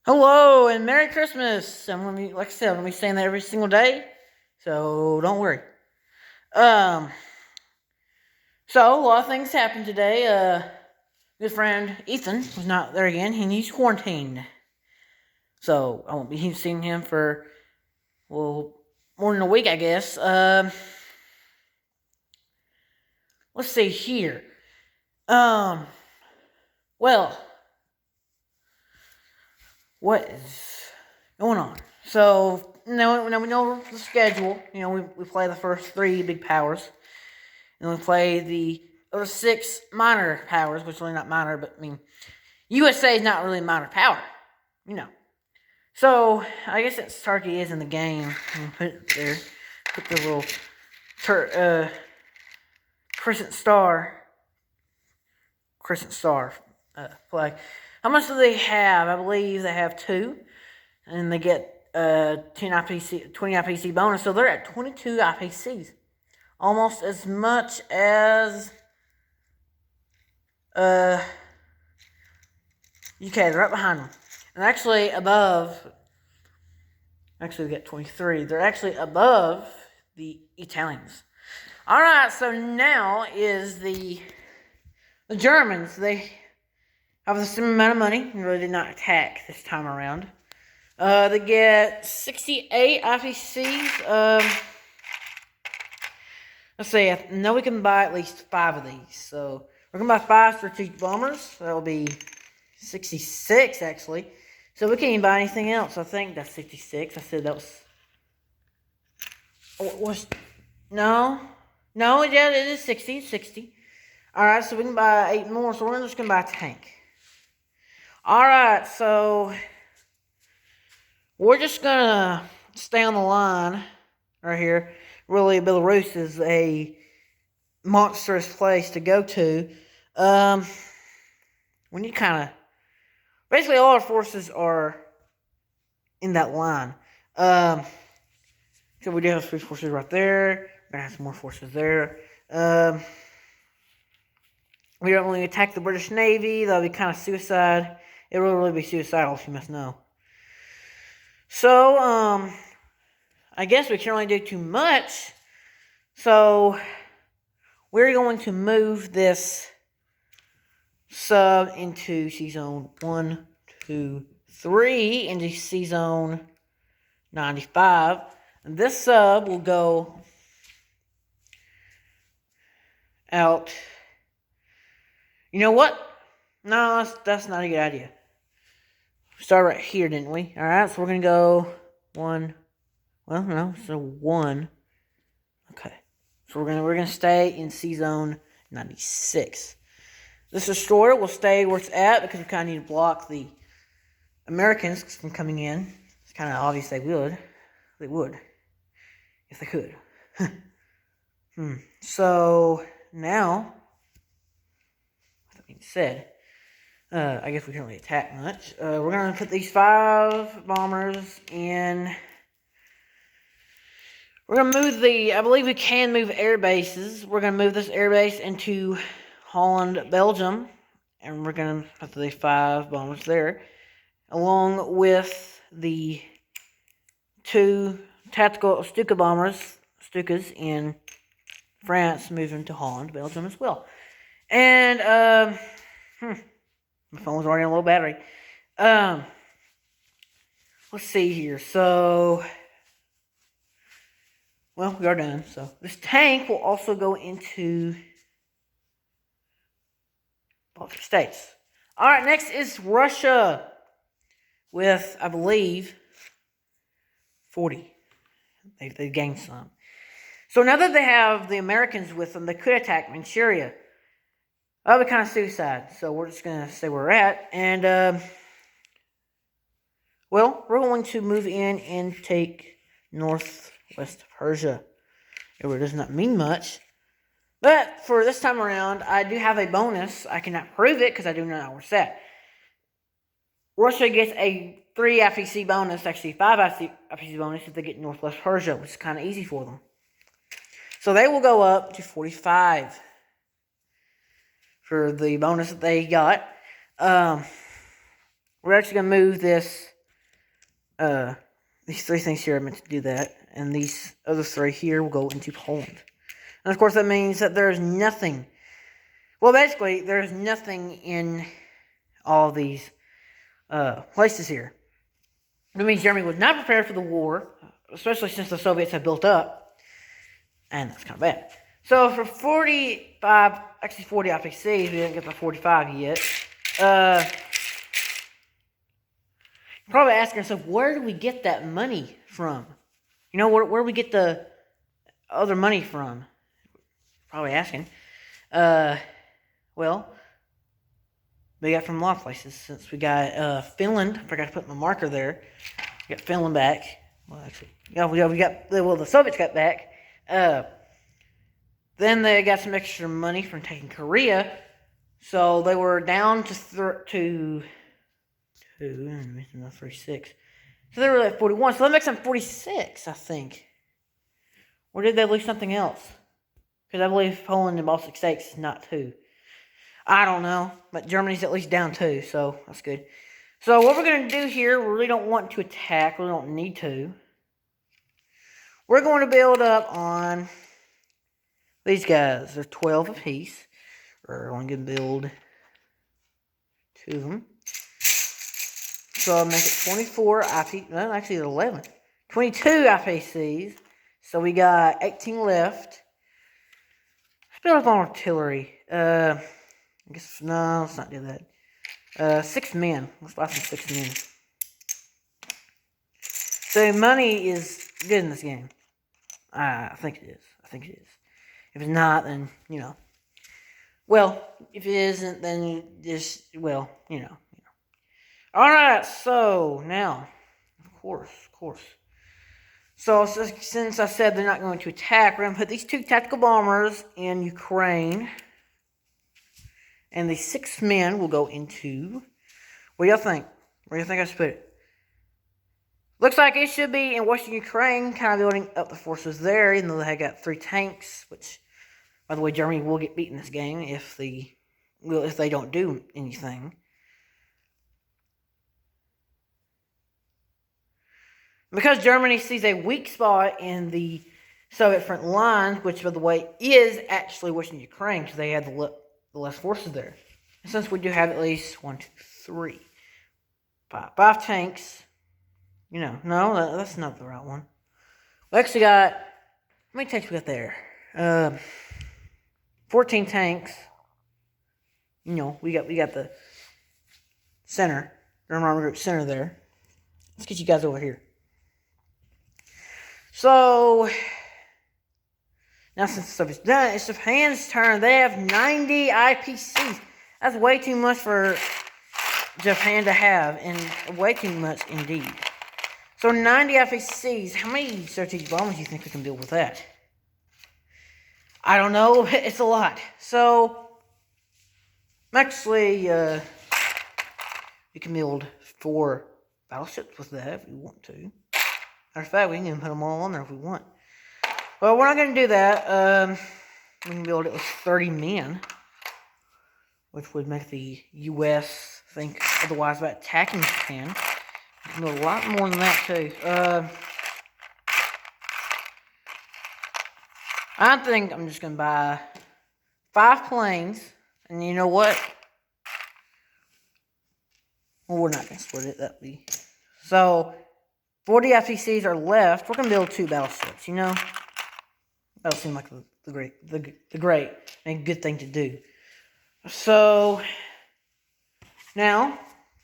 Hello and Merry Christmas. I'm gonna be, like I said, I'm gonna be saying that every single day, so don't worry. Um, so a lot of things happened today. Good friend Ethan was not there again, and he's quarantined, so I won't be seeing him for more than a week, I guess. Let's see here. Um, well, what is going on? So now we know the schedule. We play the first three big powers. And we play the other six minor powers, which are really not minor, but I mean, USA is not really a minor power, you know. So I guess that Turkey is in the game. Put it there. Put the little crescent star flag. How much do they have? I believe they have two, and they get 20 IPC bonus, so they're at 22 IPCs, almost as much as UK. They're right behind them. And actually above, actually they get 23. They're actually above the Italians. Alright, so now is the Germans. They have the same amount of money and really did not attack this time around. They get 68 IPCs. Let's see, I know we can buy at least 5 of these. So we're going to buy 5 strategic bombers. That'll be 66, actually. So we can't even buy anything else. I think that's 66. I said that was... No, yeah, it is 60. It's 60. Alright, so we can buy 8 more. So we're just going to buy a tank. Alright, so... we're just going to stay on the line right here. Really, Belarus is a monstrous place to go to. We need kind of... basically, all our forces are in that line. So we do have 3 forces right there. We're going to have some more forces there. We don't really attack the British Navy. That'll be kind of suicide. It will really be suicidal, if you must know. So, I guess we can only do too much. So, we're going to move this sub into C-Zone 1, 2, 3, into C-Zone 95. And this sub will go out. You know what? No, that's not a good idea. Start right here, didn't we? Alright, so we're going to go 1. Well, no, so 1. Okay. So we're gonna stay in C-Zone 96. This destroyer will stay where it's at because we kind of need to block the Americans from coming in. It's kind of obvious they would. They would. If they could. So, now, with that being said, I guess we can't really attack much. We're going to put these 5 bombers in. We're going to move I believe we can move air bases. We're going to move this air base into Holland, Belgium. And we're going to put the 5 bombers there. Along with the 2 tactical Stuka bombers, Stukas in France, moving to Holland, Belgium as well. And, my phone's already on a low battery. Let's see here. So... well, we are done. So this tank will also go into Baltic States. All right, next is Russia with, I believe, 40. They gained some. So now that they have the Americans with them, they could attack Manchuria. That'll be kind of suicide. So we're just going to stay where we're at. And, well, we're going to move in and take northwest Persia. It does not mean much. But for this time around, I do have a bonus. I cannot prove it because I do not know where it's at. Russia gets a 3 IPC bonus, actually 5 IPC bonus if they get Northwest Persia, which is kind of easy for them. So they will go up to 45 for the bonus that they got. We're actually going to move this These three things here are meant to do that, and these other three here will go into Poland. And of course, that means that there's nothing. Well, basically, there's nothing in all of these places here. That means Germany was not prepared for the war, especially since the Soviets had built up, and that's kind of bad. So for 45, actually 40 IPCs, we didn't get the 45 yet. Probably asking yourself, where do we get that money from? You know, where do we get the other money from? Probably asking. Well, we got from a lot of places. Since we got Finland, I forgot to put my marker there. We got Finland back. Well, actually, we got the Soviets got back. Then they got some extra money from taking Korea, so they were down to 36. So they were at 41. So that makes them 46, I think. Or did they lose something else? Because I believe Poland and Baltic States is not 2. I don't know, but Germany's at least down 2, so that's good. So what we're going to do here, we really don't want to attack. We don't need to. We're going to build up on these guys. They're 12 apiece. We're only going to build 2 of them. So I'll make it 24 IP, well, actually 11. 22 IPCs. So we got 18 left. Let's build up on artillery. I guess, no, let's not do that. 6 men. Let's buy some 6 men. So money is good in this game. I think it is. I think it is. If it's not, then, you know. Well, if it isn't, then just, well, you know. Alright, so, now, of course. So, since I said they're not going to attack, we're going to put these 2 tactical bombers in Ukraine. And the 6 men will go into, what do y'all think? Where do you think I should put it? Looks like it should be in Western Ukraine, kind of building up the forces there, even though they got 3 tanks, which, by the way, Germany will get beat in this game if they don't do anything. Because Germany sees a weak spot in the Soviet front lines, which, by the way, is actually Western Ukraine, because they had the less forces there. And since we do have at least 1, 2, 3, 5 tanks, you know, no, that's not the right one. We actually got, how many tanks we got there? 14 tanks. You know, we got the center, German Army Group center there. Let's get you guys over here. So, now since the Soviets done, it's Japan's turn. They have 90 IPCs. That's way too much for Japan to have, and way too much indeed. So 90 IPCs. How many strategic bombers do you think we can build with that? I don't know. It's a lot. So, actually, we can build 4 battleships with that if we want to. Matter of fact, we can even put them all on there if we want. Well, we're not going to do that. We can build it with 30 men, which would make the U.S. think otherwise about attacking Japan. We can build a lot more than that, too. I think I'm just going to buy 5 planes, and you know what? Well, we're not going to split it. That'd be... So, 40 IPCs are left. We're going to build 2 battleships, you know? That'll seem like the great and good thing to do. So, now,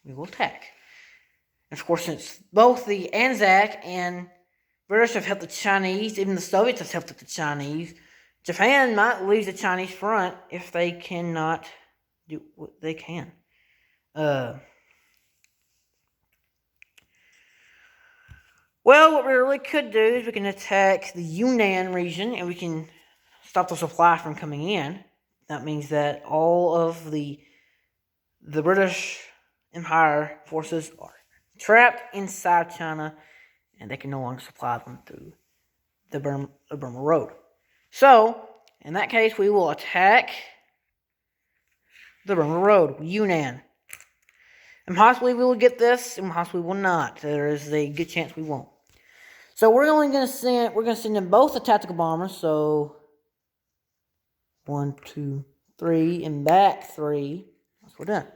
we will attack. And of course, since both the Anzac and British have helped the Chinese, even the Soviets have helped the Chinese, Japan might lose the Chinese front if they cannot do what they can. Well, what we really could do is we can attack the Yunnan region and we can stop the supply from coming in. That means that all of the British Empire forces are trapped inside China and they can no longer supply them through the Burma Road. So, in that case, we will attack the Burma Road, Yunnan. And possibly we will get this, and possibly we will not. There is a good chance we won't. So we're gonna send in both the tactical bombers. So 1, 2, 3, and back 3. That's what we're done.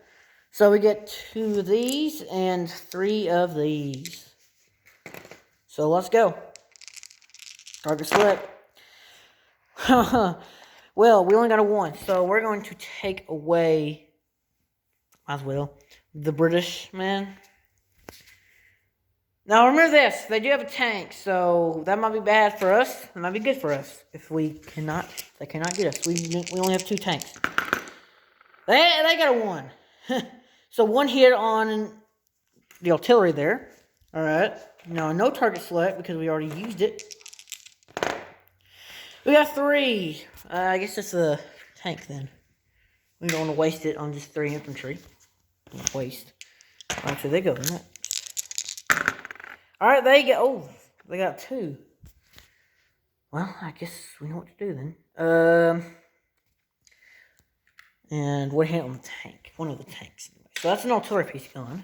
So we get 2 of these and 3 of these. So let's go. Target select. Well, we only got a 1, so we're going to take away, might as well, the British man. Now remember this, they do have a tank, so that might be bad for us. It might be good for us if they cannot get us. We only have 2 tanks. They got a 1. So 1 hit on the artillery there. Alright. Now no target select because we already used it. We got 3. I guess it's a tank then. We don't want to waste it on just 3 infantry. Don't waste. Actually, they go, isn't it? Alright, they got 2. Well, I guess we know what to do then. And what hit on the tank? One of the tanks. Anyway. So that's an artillery piece gun.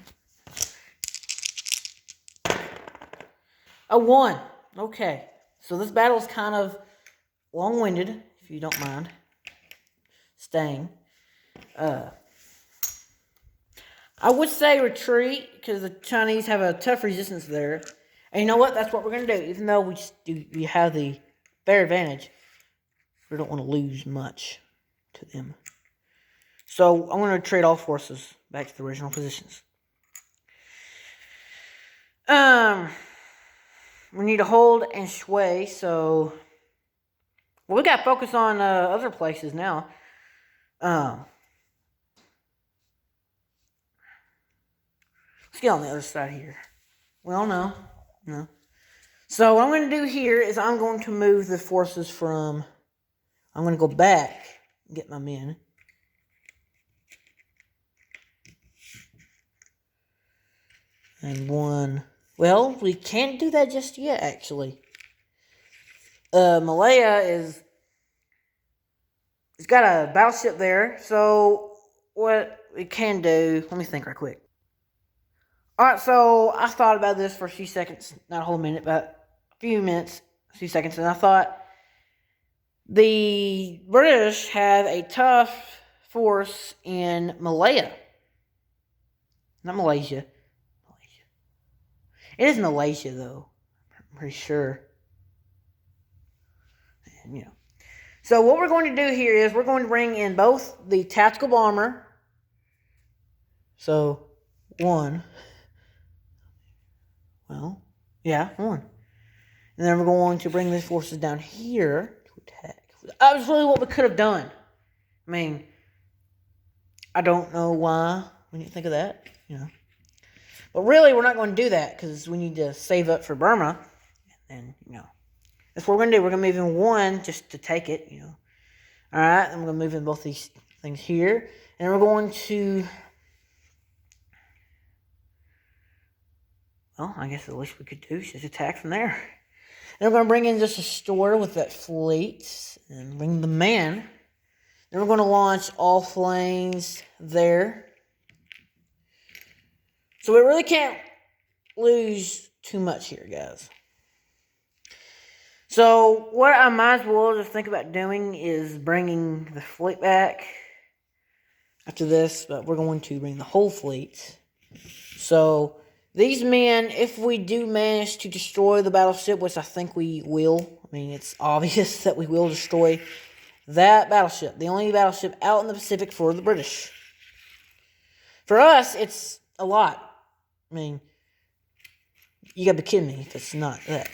A 1. Okay. So this battle is kind of long-winded, if you don't mind staying. I would say retreat, because the Chinese have a tough resistance there. And you know what? That's what we're going to do. Even though we have the fair advantage, we don't want to lose much to them. So I'm going to retreat all forces back to the original positions. We need to hold and sway, so... Well, we got to focus on other places now. Let's get on the other side here. Well, no. So what I'm going to do here is I'm going to move the forces from... I'm going to go back and get my men. And 1... Well, we can't do that just yet, actually. Malaya it's got a battleship there, so what we can do... Let me think right quick. Alright, so I thought about this for a few seconds. Not a whole minute, but a few seconds. And I thought the British have a tough force in Malaya. Not Malaysia. It is Malaysia, though. I'm pretty sure. And, you know. So what we're going to do here is we're going to bring in both the tactical bomber. So, 1... Well, yeah, 1. And then we're going to bring these forces down here to attack. That was really what we could have done. I mean, I don't know why we didn't think of that, you know. But really, we're not going to do that because we need to save up for Burma. And, you know, that's what we're going to do. We're going to move in 1 just to take it, you know. Alright, I'm going to move in both these things here. And we're going to... Well, I guess the least we could do is just attack from there. And we're going to bring in just a store with that fleet and bring the man. Then we're going to launch all flames there. So we really can't lose too much here, guys. So what I might as well just think about doing is bringing the fleet back after this. But we're going to bring the whole fleet. So... These men, if we do manage to destroy the battleship, which I think we will, I mean, it's obvious that we will destroy that battleship, the only battleship out in the Pacific for the British. For us, it's a lot. I mean, you gotta be kidding me if it's not that.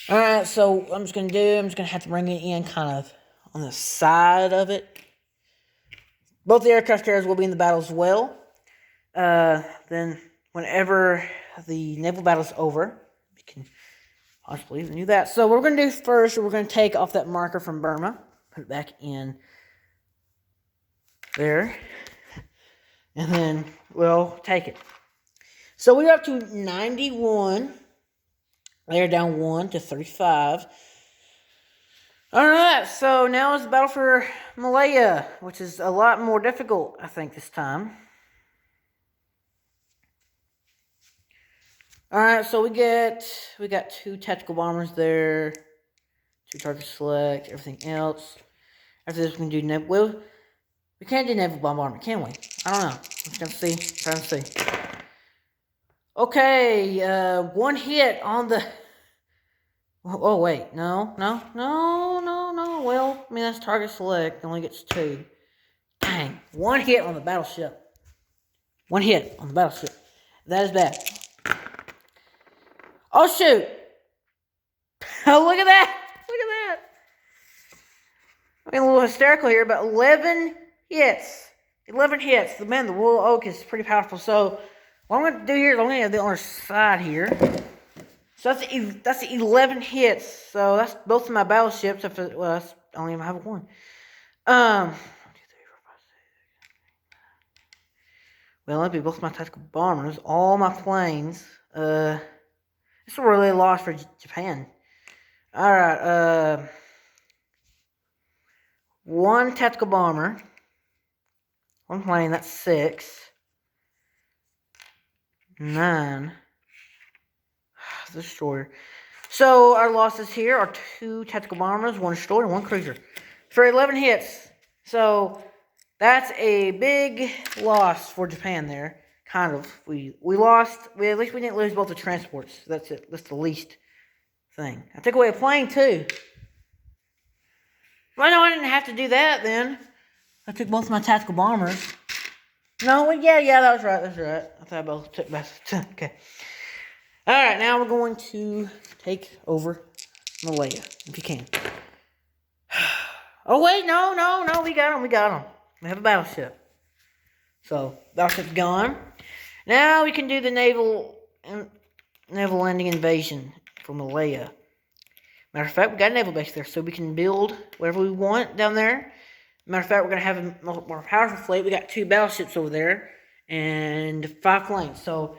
Alright, so what I'm just gonna have to bring it in kind of on the side of it. Both the aircraft carriers will be in the battle as well. Then... Whenever the naval battle is over, we can possibly even do that. So what we're going to do first, we're going to take off that marker from Burma, put it back in there, and then we'll take it. So we're up to 91. They're down 1 to 35. Alright, so now it's the battle for Malaya, which is a lot more difficult, I think, this time. Alright, so we got 2 tactical bombers there. 2 target select, everything else. After this, we can do naval. Well, we can't do naval bombardment, can we? I don't know. Let's go see. Trying to see. Okay, 1 hit on the. Oh wait, no. Well, I mean that's target select. It only gets 2. Dang, 1 hit on the battleship. 1 hit on the battleship. That is bad. Oh shoot! Oh look at that! Look at that! I'm getting a little hysterical here, but 11 hits. 11 hits. The Royal Oak is pretty powerful. So what I'm going to do here is I'm going to have the other side here. So that's 11 hits. So that's both of my battleships. Well, I don't even have 1. Well, that'd be both my tactical bombers, all my planes. It's a really loss for Japan. All right. 1 tactical bomber. 1 plane. That's 6. 9. The destroyer. So our losses here are 2 tactical bombers, 1 destroyer, and 1 cruiser for 11 hits. So that's a big loss for Japan there. Kind of. We lost. At least we didn't lose both the transports. That's it. That's the least thing. I took away a plane too. Well, no, I didn't have to do that then. I took both my tactical bombers. No, yeah, that was right. That's right. I thought I both took both. Okay. All right, now we're going to take over Malaya, if you can. Oh wait, no, we got them. We have a battleship. So battleship's gone. Now we can do the naval landing invasion for Malaya. Matter of fact, we got a naval base there, so we can build whatever we want down there. Matter of fact, we're going to have a more powerful fleet. We got 2 battleships over there and 5 planes. So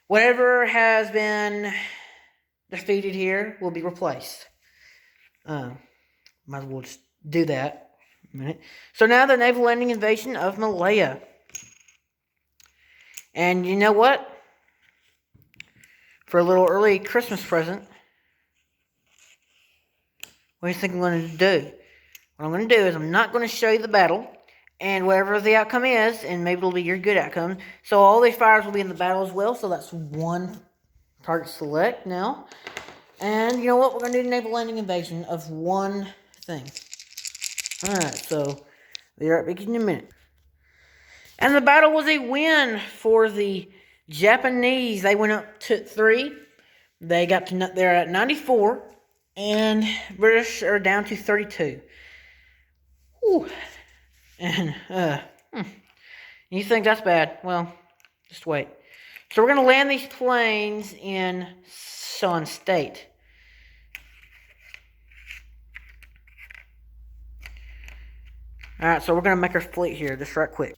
whatever has been defeated here will be replaced. Might as well just do that in a minute. So now the naval landing invasion of Malaya. And you know what? For a little early Christmas present, what do you think I'm going to do? What I'm going to do is I'm not going to show you the battle. And whatever the outcome is, and maybe it'll be your good outcome. So all these fires will be in the battle as well. So that's 1 target select now. And you know what? We're going to do the naval landing invasion of 1 thing. Alright, so be right back in a minute. And the battle was a win for the Japanese. They went up to 3. They got to, they're at 94. And British are down to 32. Whew. And, you think that's bad? Well, just wait. So we're going to land these planes in Son State. Alright, so we're going to make our fleet here, just right quick.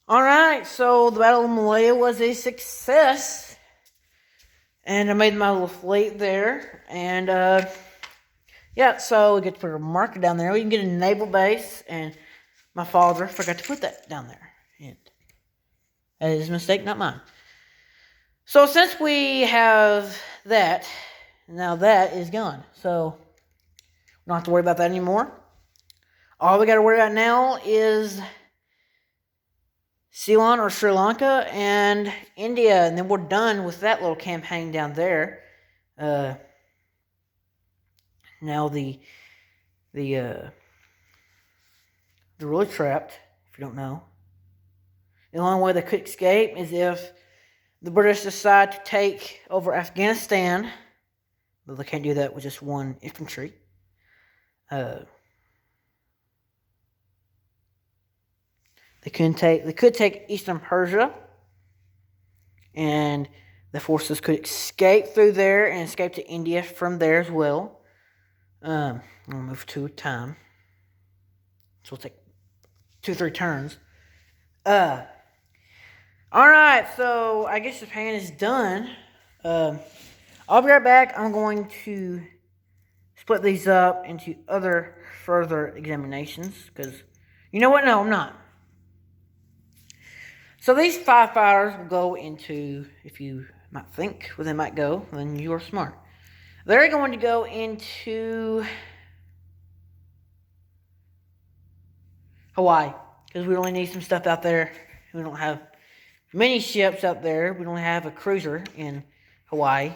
Alright, so the Battle of Malaya was a success. And I made my little fleet there. And, yeah, so we get to put a marker down there. We can get a naval base. And my father forgot to put that down there. And that is a mistake, not mine. So since we have that, now that is gone. So we don't have to worry about that anymore. All we got to worry about now is Ceylon or Sri Lanka and India. And then we're done with that little campaign down there. Now they're really trapped, if you don't know. The only way they could escape is if the British decide to take over Afghanistan. But they can't do that with just 1 infantry. They could take Eastern Persia, and the forces could escape through there and escape to India from there as well. I'm gonna move 2 at a time, so we'll take 2 or 3 turns. All right, so I guess Japan is done. I'll be right back. I'm going to split these up into other further examinations because you know what? No, I'm not. So these 5 fires will go into, if you might think where they might go, then you are smart. They're going to go into Hawaii, because we only need some stuff out there. We don't have many ships out there. We don't have a cruiser in Hawaii.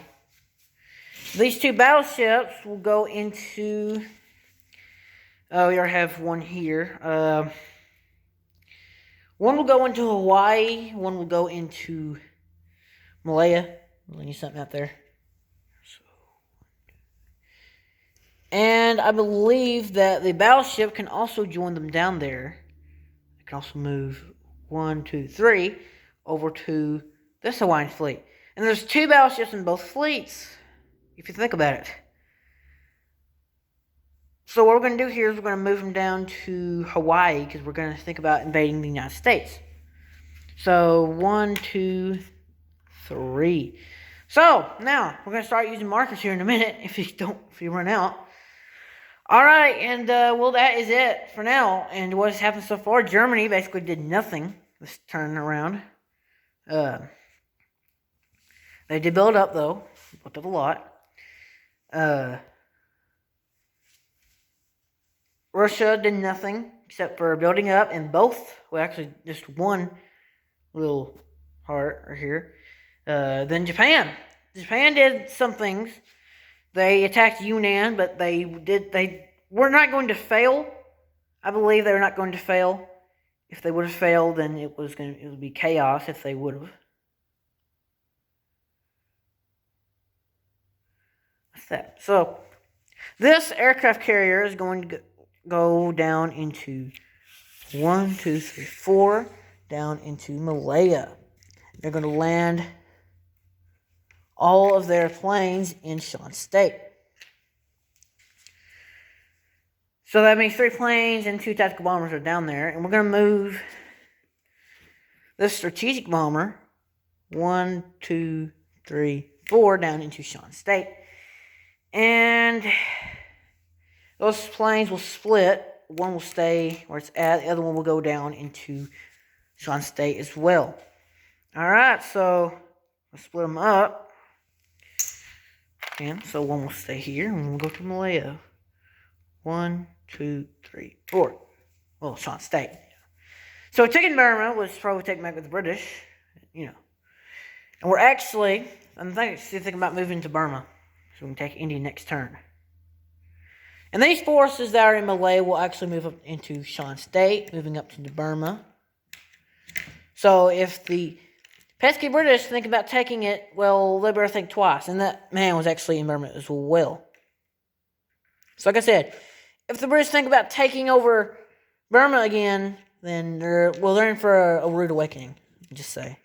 These 2 battleships will go into... Oh, we already have one here. One will go into Hawaii. One will go into Malaya. We need something out there. And I believe that the battleship can also join them down there. It can also move 1, 2, 3 over to this Hawaiian fleet. And there's 2 battleships in both fleets, if you think about it. So what we're going to do here is we're going to move them down to Hawaii, because we're going to think about invading the United States. So 1, 2, 3. So now we're going to start using markers here in a minute if you run out. All right, and well, that is it for now. And what has happened so far? Germany basically did nothing this turn around. They did build up though, built up a lot. Russia did nothing except for building up, and both, well, actually just one little heart right here. Then Japan. Japan did some things. They attacked Yunnan, but they were not going to fail. I believe they were not going to fail. If they would have failed, then it would be chaos if they would have. That's that. So, this aircraft carrier is going to go down into 1, 2, 3, 4, down into Malaya. They're going to land all of their planes in Shan State. So that means 3 planes and 2 tactical bombers are down there. And we're going to move this strategic bomber 1, 2, 3, 4 down into Shan State. And those planes will split. One will stay where it's at. The other one will go down into Shan State as well. Alright, so let's split them up. And so one will stay here, and we'll go to Malaya. 1, 2, 3, 4. Well, Shan State. So taking Burma was probably taken back with the British, you know. And we're actually, I'm thinking about moving to Burma, so we can take India next turn. And these forces that are in Malaya will actually move up into Shan State, moving up to Burma. So if the pesky British think about taking it, well, they better think twice. And that man was actually in Burma as well. So like I said, if the British think about taking over Burma again, then they're in for a rude awakening, just say.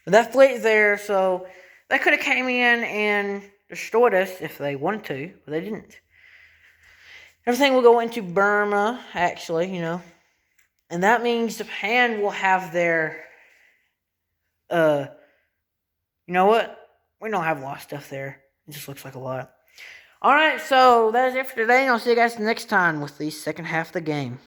But that fleet is there, so they could have came in and destroyed us if they wanted to, but they didn't. Everything will go into Burma, actually, you know. And that means Japan will have their... you know what? We don't have a lot of stuff there. It just looks like a lot. Alright, so that is it for today, and I'll see you guys next time with the second half of the game.